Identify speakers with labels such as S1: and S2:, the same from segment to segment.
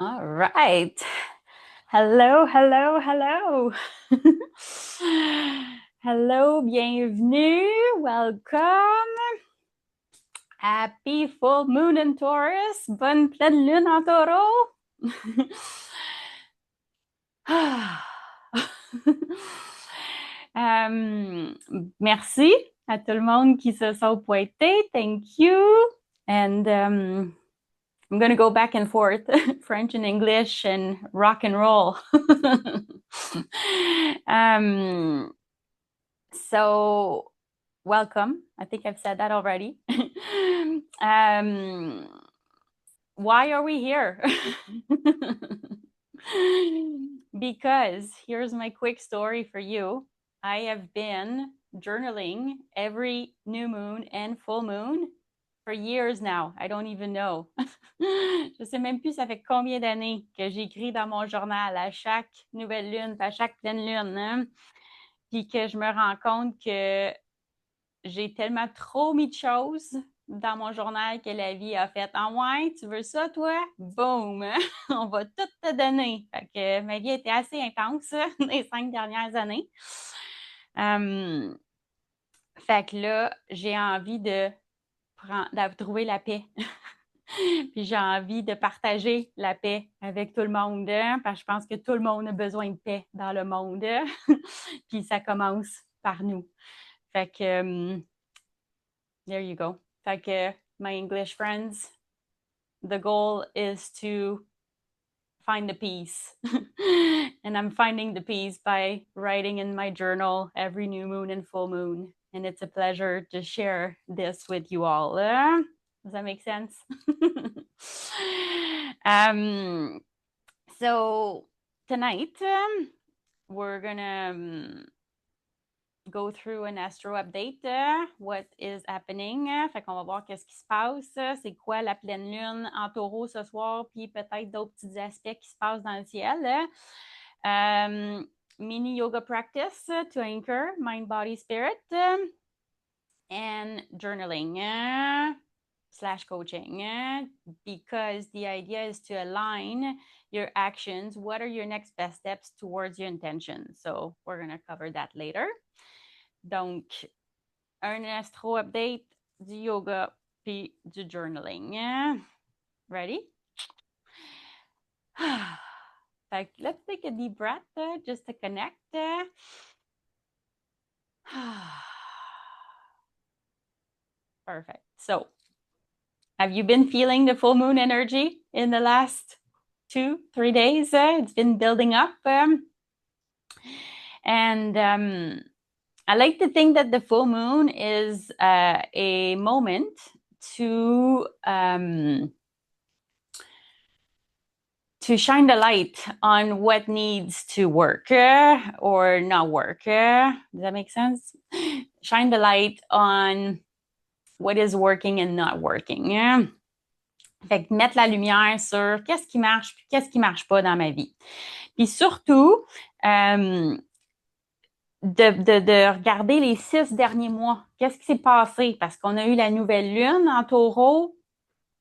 S1: All right. Hello, hello, hello. Hello, bienvenue, welcome. Happy full moon in Taurus. Bonne pleine lune en taureau. Merci à tout le monde qui se sont pointés. Thank you. And I'm going to go back and forth, French and English and rock and roll. So welcome. I think I've said that already. Why are we here? Because here's my quick story for you. I have been journaling every new moon and full moon for years now. I don't even know. Je sais même plus ça fait combien d'années que j'écris dans mon journal à chaque nouvelle lune, à chaque pleine lune, hein? Puis que je me rends compte que j'ai tellement trop mis de choses dans mon journal que la vie a fait « Ah ouais, tu veux ça, toi? Boum! On va tout te donner! » Fait que ma vie a été assez intense les 5 dernières années. Fait que là, j'ai envie de trouver la paix. Puis j'ai envie de partager la paix avec tout le monde, hein, parce que je pense que tout le monde a besoin de paix dans le monde. Puis ça commence par nous. Fait que, there you go. Fait que, my English friends, the goal is to find the peace. And I'm finding the peace by writing in my journal every new moon and full moon. And it's a pleasure to share this with you all. Does that make sense? So tonight, we're gonna go through an astro update, what is happening. Fait qu'on va voir qu'est-ce qui se passe, c'est quoi la pleine lune en taureau ce soir, puis peut-être d'autres petits aspects qui se passent dans le ciel. Mini yoga practice to anchor mind, body, spirit, and journaling / coaching, because the idea is to align your actions. What are your next best steps towards your intention? So we're going to cover that later. Donc, un astro update, du yoga, puis du journaling. Ready? Fait que let's take a deep breath just to connect. Perfect. So, have you been feeling the full moon energy in the last 2-3 days? It's been building up. And I like to think that the full moon is a moment to shine the light on what needs to work or not work. Does that make sense? Shine the light on what is working and not working. Fait que mettre la lumière sur qu'est-ce qui marche puis qu'est-ce qui marche pas dans ma vie. Puis surtout, de regarder les 6 derniers mois. Qu'est-ce qui s'est passé? Parce qu'on a eu la nouvelle lune en taureau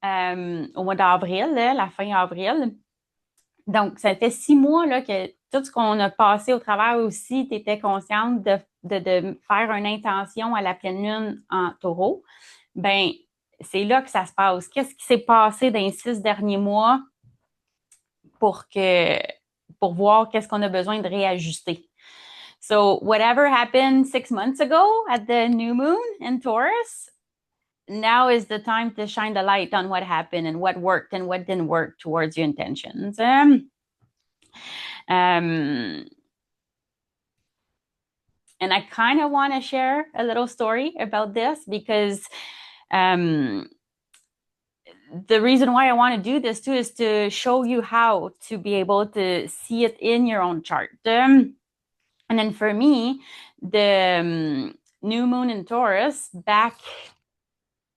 S1: au mois d'avril, la fin avril. Donc, ça fait 6 mois là, que tout ce qu'on a passé au travers aussi, tu étais consciente de faire une intention à la pleine lune en taureau. Ben, c'est là que ça se passe. Qu'est-ce qui s'est passé dans les 6 derniers mois pour voir qu'est-ce qu'on a besoin de réajuster? So whatever happened 6 months ago at the new moon in Taurus, now is the time to shine the light on what happened and what worked and what didn't work towards your intentions. And I kind of want to share a little story about this because the reason why I want to do this too is to show you how to be able to see it in your own chart. And then for me, the new moon in Taurus back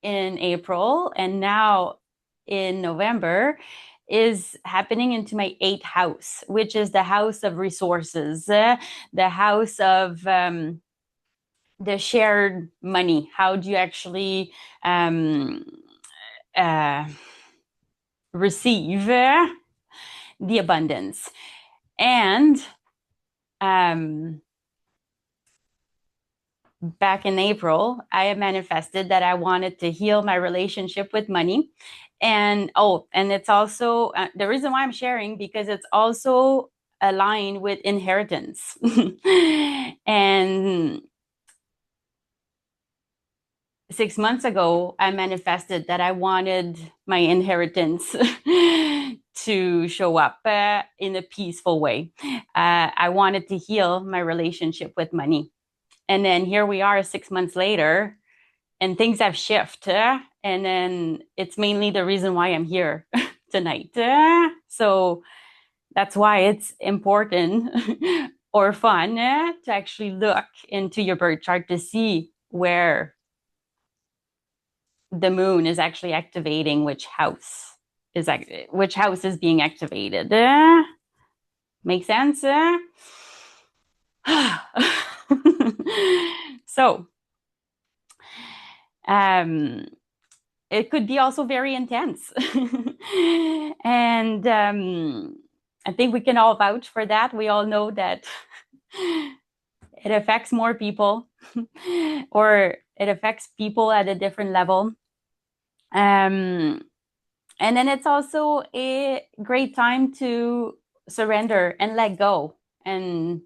S1: in April and now in November is happening into my 8th house, which is the house of resources, the house of the shared money. How do you actually receive the abundance. And back in April, I had manifested that I wanted to heal my relationship with money. And it's also the reason why I'm sharing, because it's also aligned with inheritance. And 6 months ago, I manifested that I wanted my inheritance to show up in a peaceful way. I wanted to heal my relationship with money. And then here we are 6 months later, and things have shifted. And then it's mainly the reason why I'm here tonight. So that's why it's important or fun to actually look into your birth chart to see where the moon is actually activating which house is being activated. Make sense? So, it could be also very intense. And I think we can all vouch for that. We all know that it affects more people or it affects people at a different level. And then it's also a great time to surrender and let go and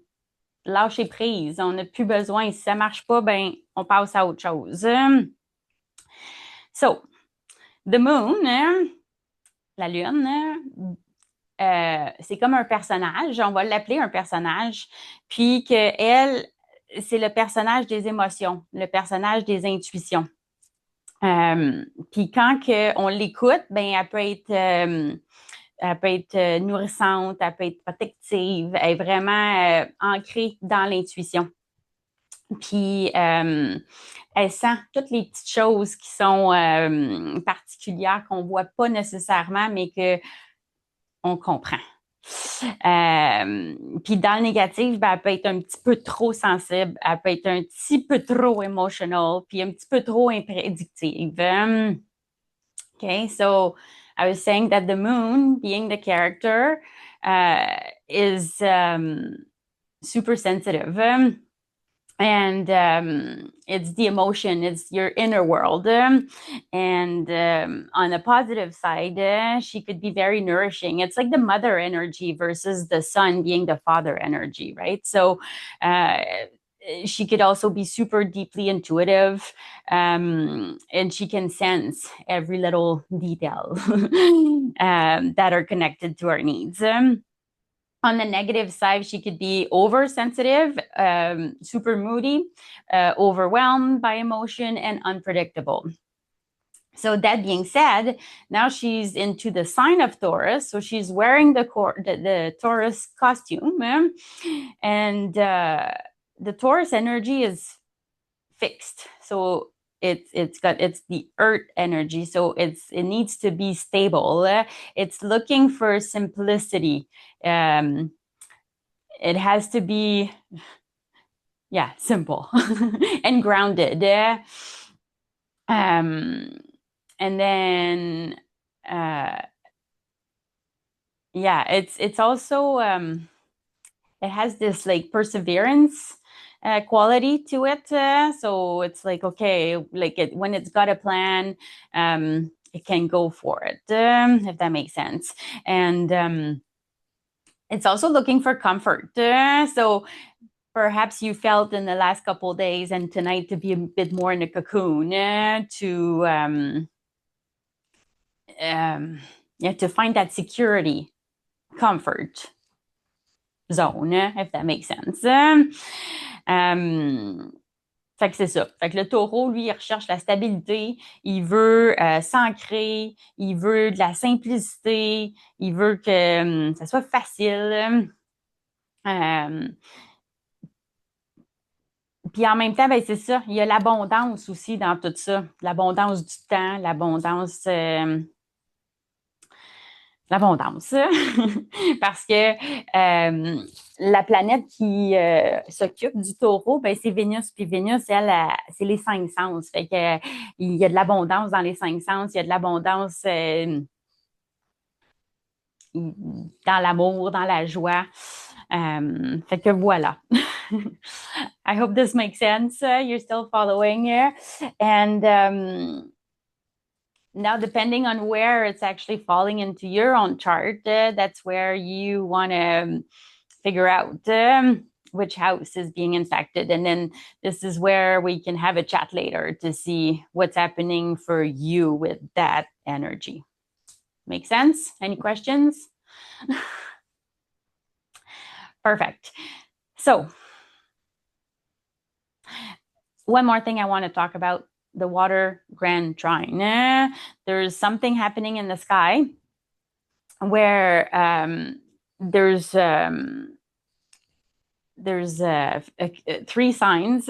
S1: lâcher prise. On n'a plus besoin. Si ça marche pas, ben, on passe à autre chose. So, the moon, la lune, c'est comme un personnage. On va l'appeler un personnage. Puis qu'elle, c'est le personnage des émotions, le personnage des intuitions. Puis quand on l'écoute, ben elle peut être nourrissante, elle peut être protective, elle est vraiment ancrée dans l'intuition. Puis elle sent toutes les petites choses qui sont particulières qu'on voit pas nécessairement, mais que on comprend. Puis dans le négatif, ben, elle peut être un petit peu trop sensible, elle peut être un petit peu trop emotional, puis un petit peu trop imprédictive. Okay, so I was saying that the moon, being the character, is super sensitive. And it's the emotion, it's your inner world. And on the positive side, she could be very nourishing. It's like the mother energy versus the sun being the father energy, right? So she could also be super deeply intuitive, and she can sense every little detail that are connected to our needs. On the negative side, she could be oversensitive, super moody, overwhelmed by emotion, and unpredictable. So that being said, now she's into the sign of Taurus. So she's wearing the Taurus costume, and the Taurus energy is fixed. So it's the earth energy. So it needs to be stable. It's looking for simplicity. It has to be, simple and grounded. And then, it's also, it has this like perseverance quality to it. So it's like, okay, when it's got a plan, it can go for it, if that makes sense. And it's also looking for comfort. So perhaps you felt in the last couple of days and tonight to be a bit more in a cocoon, to find that security, comfort zone, if that makes sense. Fait que c'est ça. Fait que le taureau, lui, il recherche la stabilité, il veut s'ancrer, il veut de la simplicité, il veut que ça soit facile. Puis en même temps, ben c'est ça, il y a l'abondance aussi dans tout ça. L'abondance du temps, l'abondance... l'abondance. Parce que la planète qui s'occupe du taureau, ben, c'est Vénus. Puis Vénus, elle, c'est les 5 sens. Fait que il y a de l'abondance dans les 5 sens. Il y a de l'abondance dans l'amour, dans la joie. Fait que voilà. I hope this makes sense. You're still following here. And now, depending on where it's actually falling into your own chart, that's where you want to figure out which house is being infected. And then this is where we can have a chat later to see what's happening for you with that energy. Make sense? Any questions? Perfect. So, one more thing I want to talk about, the water grand trine. There's something happening in the sky where there's three signs,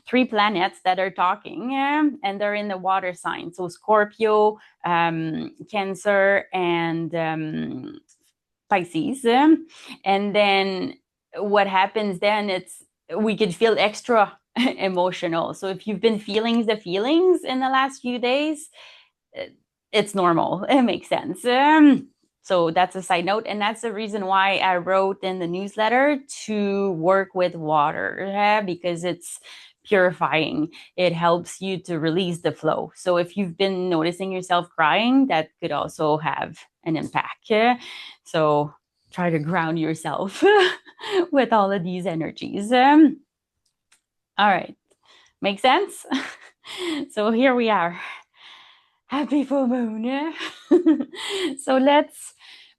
S1: three planets that are talking, and they're in the water sign. So Scorpio, Cancer, and Pisces. And then what happens then, we could feel extra emotional. So if you've been feeling the feelings in the last few days, it's normal. It makes sense. So that's a side note. And that's the reason why I wrote in the newsletter to work with water, because it's purifying. It helps you to release the flow. So if you've been noticing yourself crying, that could also have an impact. So try to ground yourself with all of these energies. All right. Make sense? So here we are. Happy full moon. So let's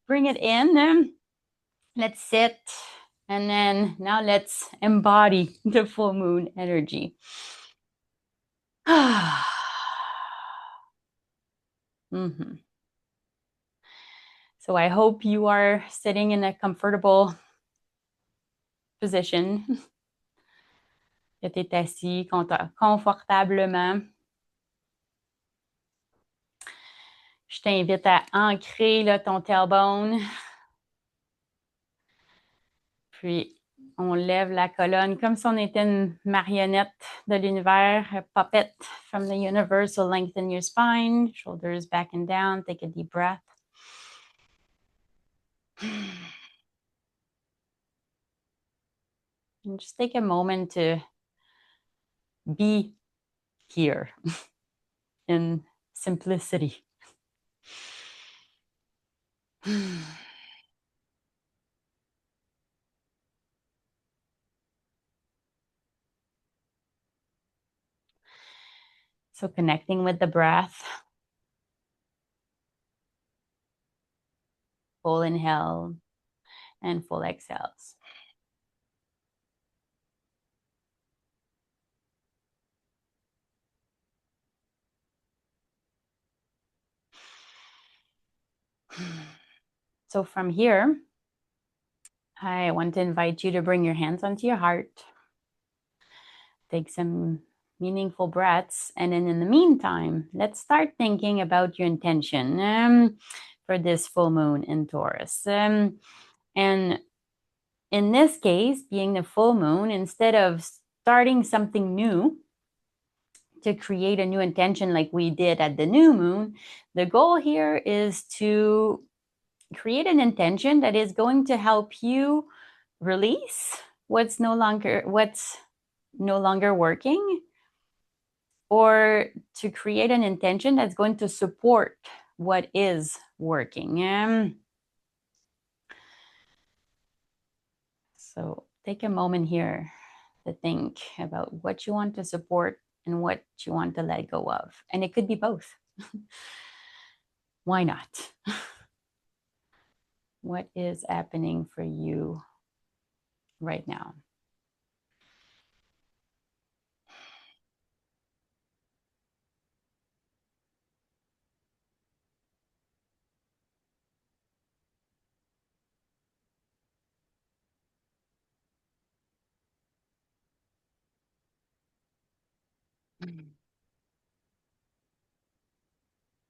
S1: bring it in. Let's sit. And then now let's embody the full moon energy. Mm-hmm. So I hope you are sitting in a comfortable position. Que tu es assis confortablement. Je t'invite à ancrer là, ton tailbone. Puis, on lève la colonne comme si on était une marionnette de l'univers, a puppet from the universe. So lengthen your spine, shoulders back and down. Take a deep breath. And just take a moment to be here in simplicity. So connecting with the breath. Full inhale and full exhales. So from here, I want to invite you to bring your hands onto your heart. Take some meaningful breaths. And then in the meantime, let's start thinking about your intention for this full moon in Taurus. And in this case, being the full moon, instead of starting something new to create a new intention like we did at the new moon, the goal here is to create an intention that is going to help you release what's no longer working, or to create an intention that's going to support what is working. So take a moment here to think about what you want to support and what you want to let go of. And it could be both. Why not? What is happening for you right now?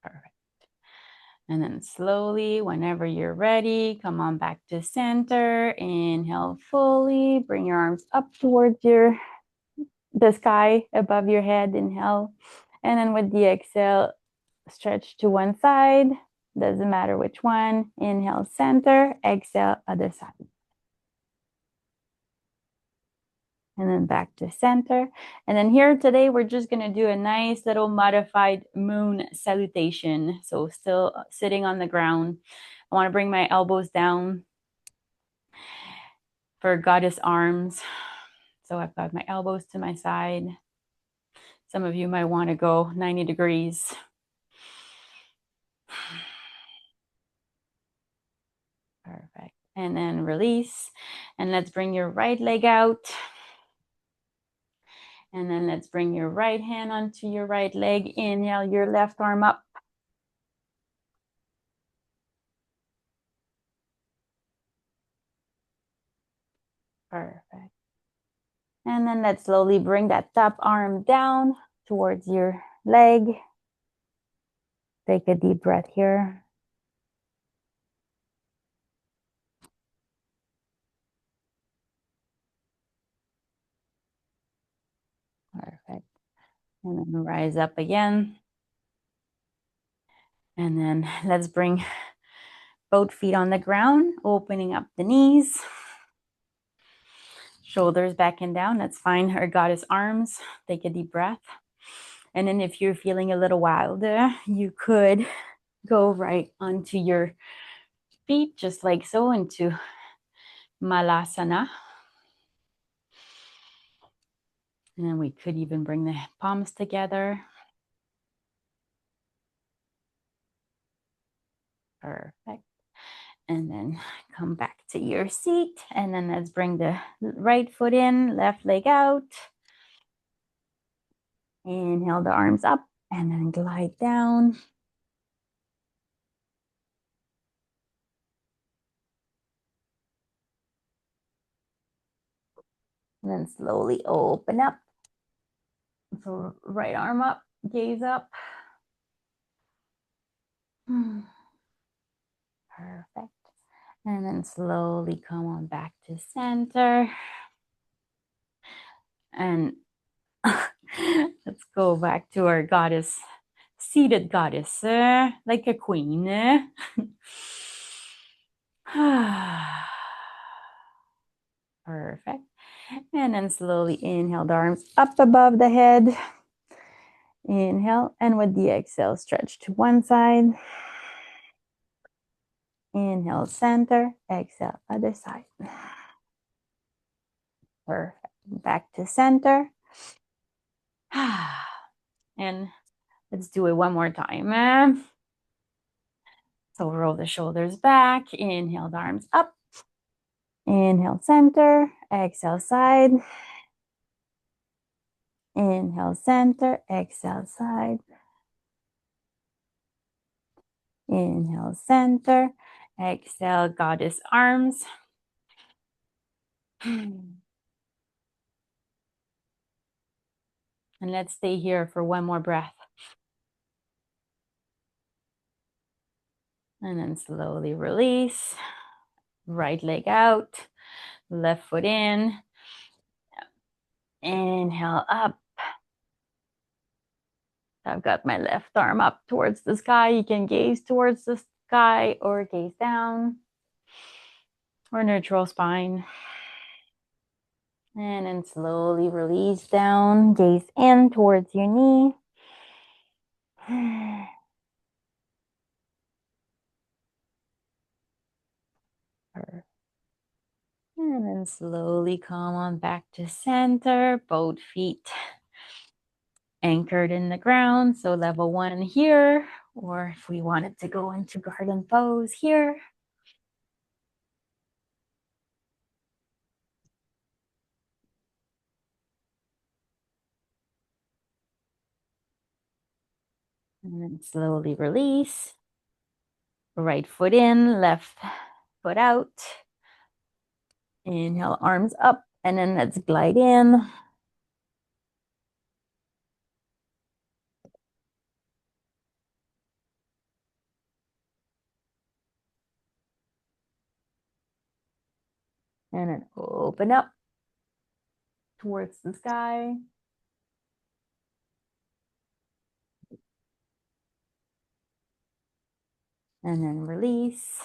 S1: Perfect. And then slowly, whenever you're ready, come on back to center. Inhale fully. Bring your arms up towards the sky above your head. Inhale. And then with the exhale, stretch to one side. Doesn't matter which one. Inhale, center. Exhale, other side. And then back to center. And then here today, we're just going to do a nice little modified moon salutation. So still sitting on the ground. I want to bring my elbows down for goddess arms. So I've got my elbows to my side. Some of you might want to go 90 degrees. Perfect. And then release. And let's bring your right leg out. And then let's bring your right hand onto your right leg. Inhale your left arm up. Perfect. And then let's slowly bring that top arm down towards your leg. Take a deep breath here. Perfect. And then rise up again. And then let's bring both feet on the ground, opening up the knees. Shoulders back and down. Let's find our goddess arms. Take a deep breath. And then if you're feeling a little wild, you could go right onto your feet, just like so, into Malasana. And then we could even bring the palms together. Perfect. And then come back to your seat. And then let's bring the right foot in, left leg out. Inhale the arms up and then glide down. And then slowly open up. So right arm up, gaze up. Perfect. And then slowly come on back to center. And let's go back to our goddess, seated goddess, like a queen. Perfect. And then slowly inhale the arms up above the head. Inhale, and with the exhale, stretch to one side. Inhale, center. Exhale, other side. Perfect. Back to center. And let's do it one more time. So roll the shoulders back. Inhale the arms up. Inhale, center. Exhale, side. Inhale, center. Exhale, side. Inhale, center. Exhale, goddess arms. And let's stay here for one more breath. And then slowly release. Right leg out. Left foot in. Inhale up. I've got my left arm up towards the sky. You can gaze towards the sky or gaze down. Or neutral spine. And then slowly release down. Gaze in towards your knee. And then slowly come on back to center. Both feet anchored in the ground. So level one here. Or if we wanted to go into garden pose here. And then slowly release. Right foot in, left foot out. Inhale, arms up. And then let's glide in. And then open up towards the sky. And then release.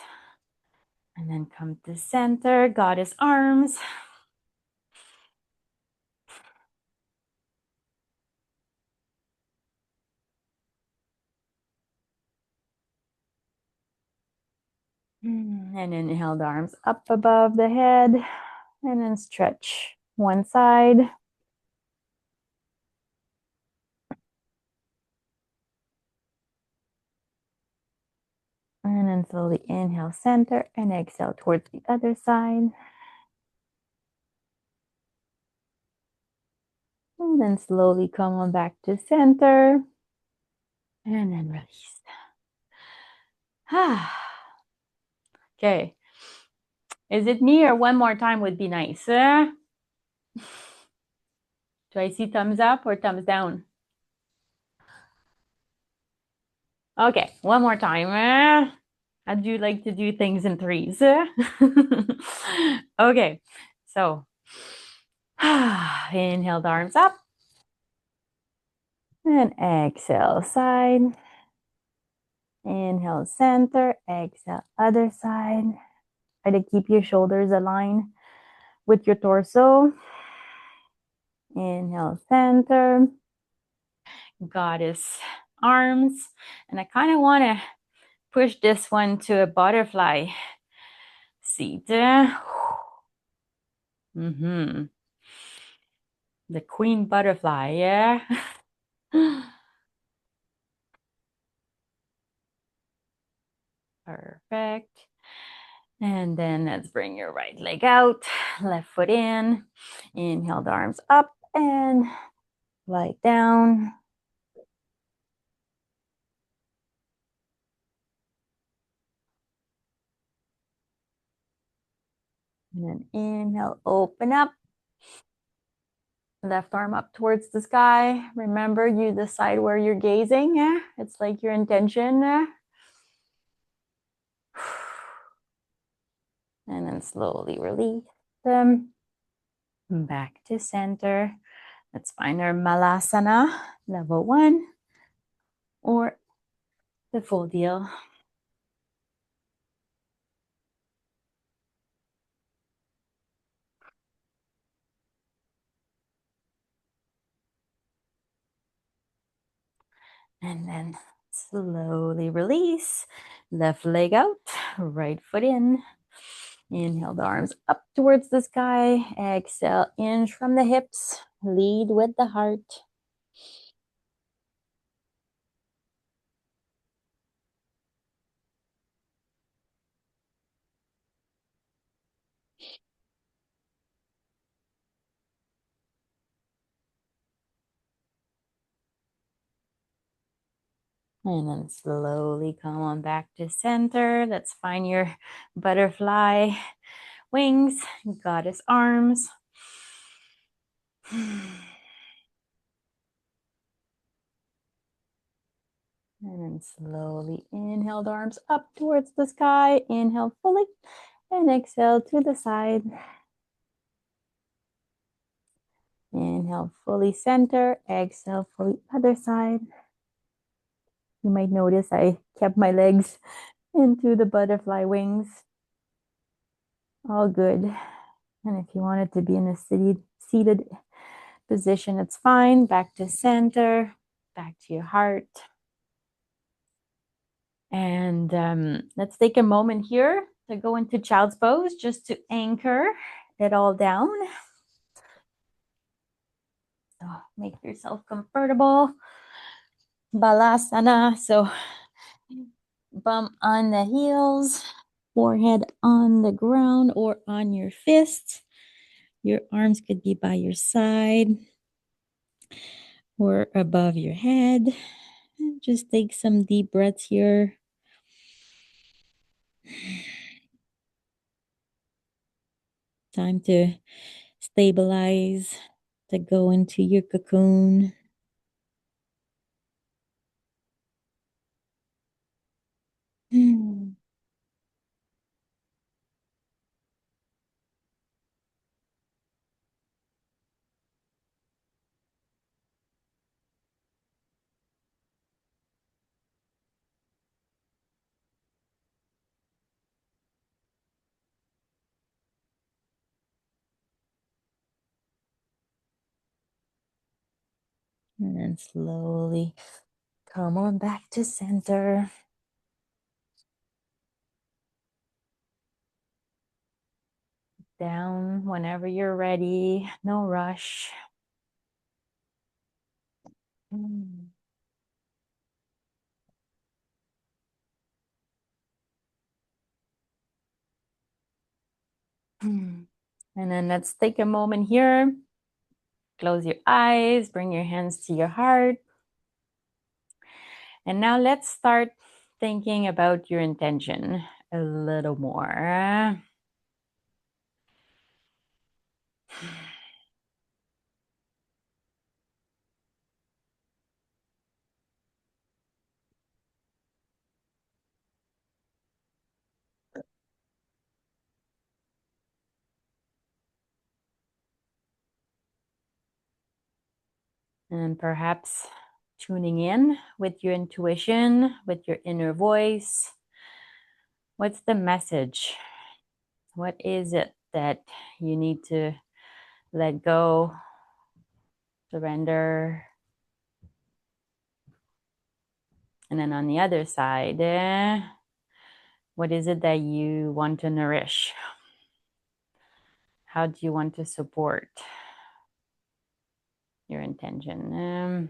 S1: And then come to center, goddess arms. And inhale the arms up above the head. And then stretch one side. And then slowly inhale center and exhale towards the other side. And then slowly come on back to center. And then release. Okay. Is it me or one more time would be nice? Do I see thumbs up or thumbs down? Okay, one more time. I'd you like to do things in threes? Okay, so inhale the arms up. And exhale side. Inhale center. Exhale other side. Try to keep your shoulders aligned with your torso. Inhale center. Goddess arms. And I kind of want to push this one to a butterfly seat. Mm-hmm. The queen butterfly, yeah. Perfect. And then let's bring your right leg out, left foot in. Inhale the arms up and lie down. And then inhale, open up. Left arm up towards the sky. Remember, you decide where you're gazing. It's like your intention. And then slowly release them. Back to center. Let's find our Malasana, level 1, or the full deal. And then slowly release. Left leg out, right foot in. Inhale the arms up towards the sky. Exhale, inch from the hips. Lead with the heart. And then slowly come on back to center. Let's find your butterfly wings, goddess arms. And then slowly inhale the arms up towards the sky. Inhale fully and exhale to the side. Inhale fully center. Exhale fully other side. You might notice I kept my legs into the butterfly wings. All good. And if you wanted to be in a seated position, it's fine. Back to center. Back to your heart. And let's take a moment here to go into child's pose just to anchor it all down. So make yourself comfortable. Balasana. So bum on the heels, forehead on the ground or on your fists. Your arms could be by your side or above your head. And just take some deep breaths here. Time to stabilize, to go into your cocoon. And then slowly come on back to center. Down whenever you're ready. No rush. And then let's take a moment here. Close your eyes, bring your hands to your heart. And now let's start thinking about your intention a little more. And perhaps tuning in with your intuition, with your inner voice. What's the message? What is it that you need to let go, surrender? And then on the other side, what is it that you want to nourish? How do you want to support your intention?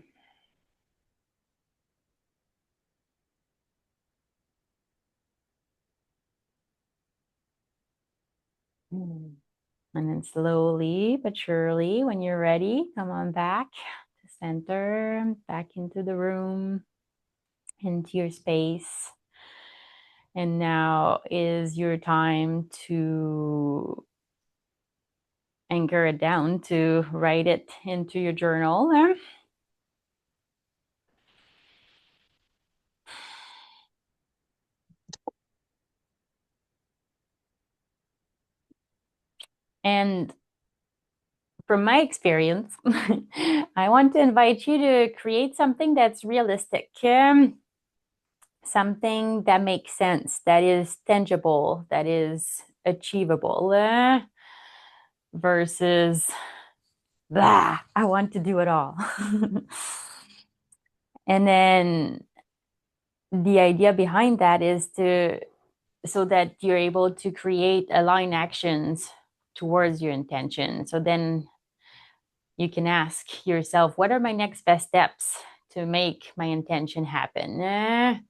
S1: And then slowly but surely, when you're ready, come on back to center, back into the room, into your space. And now is your time to anchor it down, to write it into your journal. And from my experience, I want to invite you to create something that's realistic, something that makes sense, that is tangible, that is achievable, versus, blah, I want to do it all. And then the idea behind that is to so that you're able to create aligned actions towards your intention. So then you can ask yourself, what are my next best steps to make my intention happen?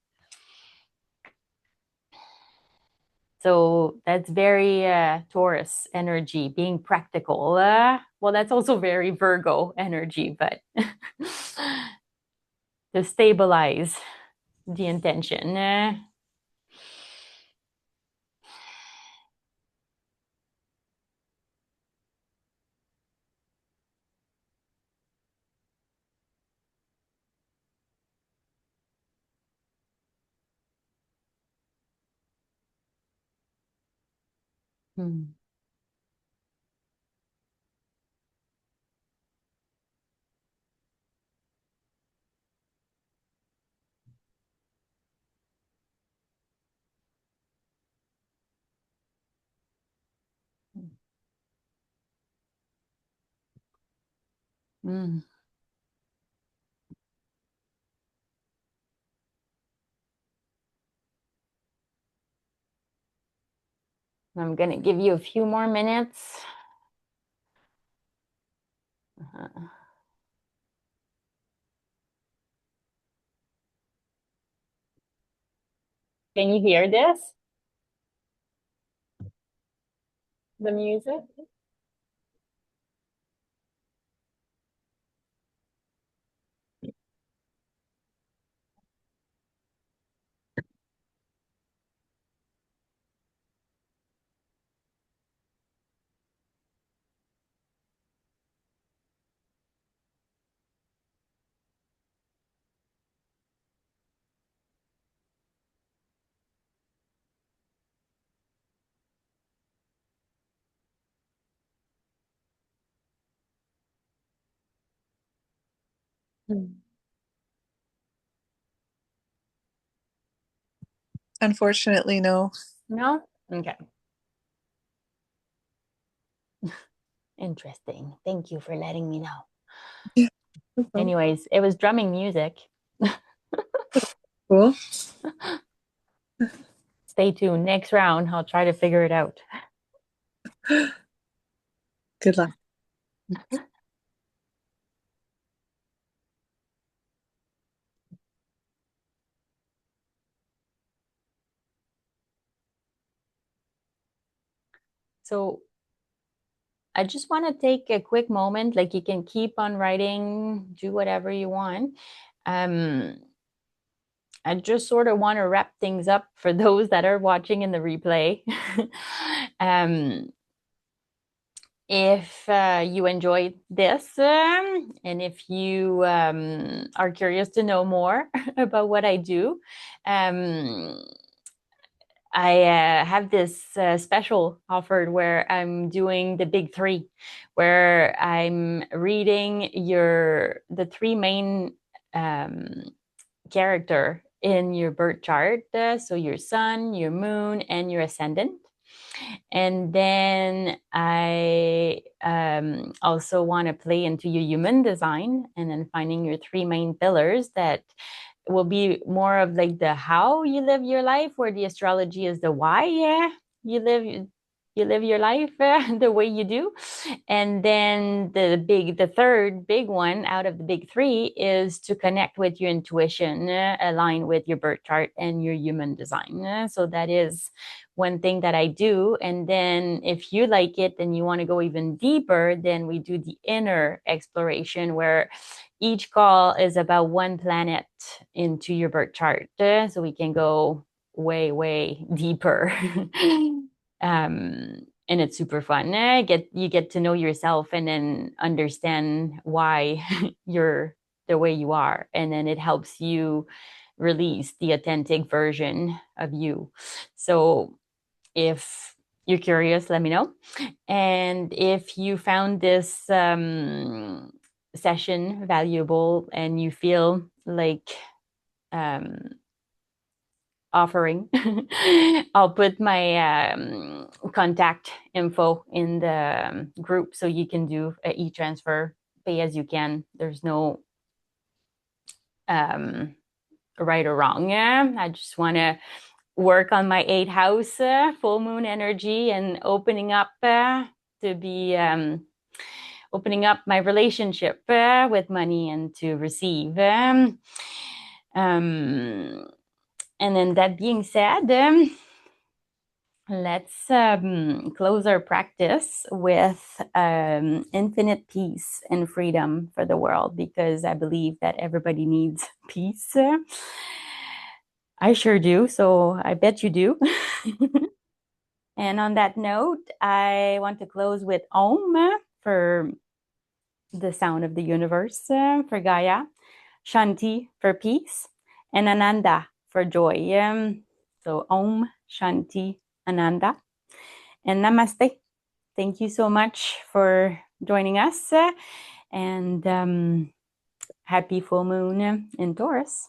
S1: So that's very Taurus energy, being practical. Well, that's also very Virgo energy, but to stabilize the intention. Hmm. Mm. I'm going to give you a few more minutes. Uh-huh. Can you hear this? The music? Hmm.
S2: Unfortunately, no.
S1: No? Okay. Interesting. Thank you for letting me know.
S2: Yeah. Okay.
S1: Anyways, it was drumming music.
S2: Cool.
S1: Stay tuned. Next round, I'll try to figure it out.
S2: Good luck.
S1: So I just want to take a quick moment. Like you can keep on writing, do whatever you want. Um, I just sort of want to wrap things up for those that are watching in the replay. um, if you enjoyed this and if you are curious to know more about what I do, um, I have this special offered where I'm doing the big three, where I'm reading the three main um, character in your birth chart. So your sun, your moon, and your ascendant. And then I also want to play into your human design and then finding your three main pillars that will be more of like the how you live your life, where the astrology is the why, yeah, you live you live your life the way you do. And then the third big one out of the big three is to connect with your intuition, align with your birth chart and your human design. So that is one thing that I do. And then if you like it and you want to go even deeper, then we do the inner exploration where each call is about one planet into your birth chart. So we can go way, way deeper. And it's super fun. You get to know yourself and then understand why you're the way you are. And then it helps you release the authentic version of you. So if you're curious, let me know. And if you found this session valuable and you feel like um, offering, I'll put my contact info in the group so you can do e-transfer, pay as you can. There's no um, right or wrong. Yeah, I just want to work on my eighth house, full moon energy, and opening up to be opening up my relationship with money and to receive. Um, and then that being said, let's close our practice with infinite peace and freedom for the world because I believe that everybody needs peace. I sure do. So I bet you do. And on that note, I want to close with Om for the sound of the universe, for Gaia, Shanti for peace, and Ananda for joy. So Om, Shanti, Ananda, and Namaste. Thank you so much for joining us, and happy full moon in Taurus.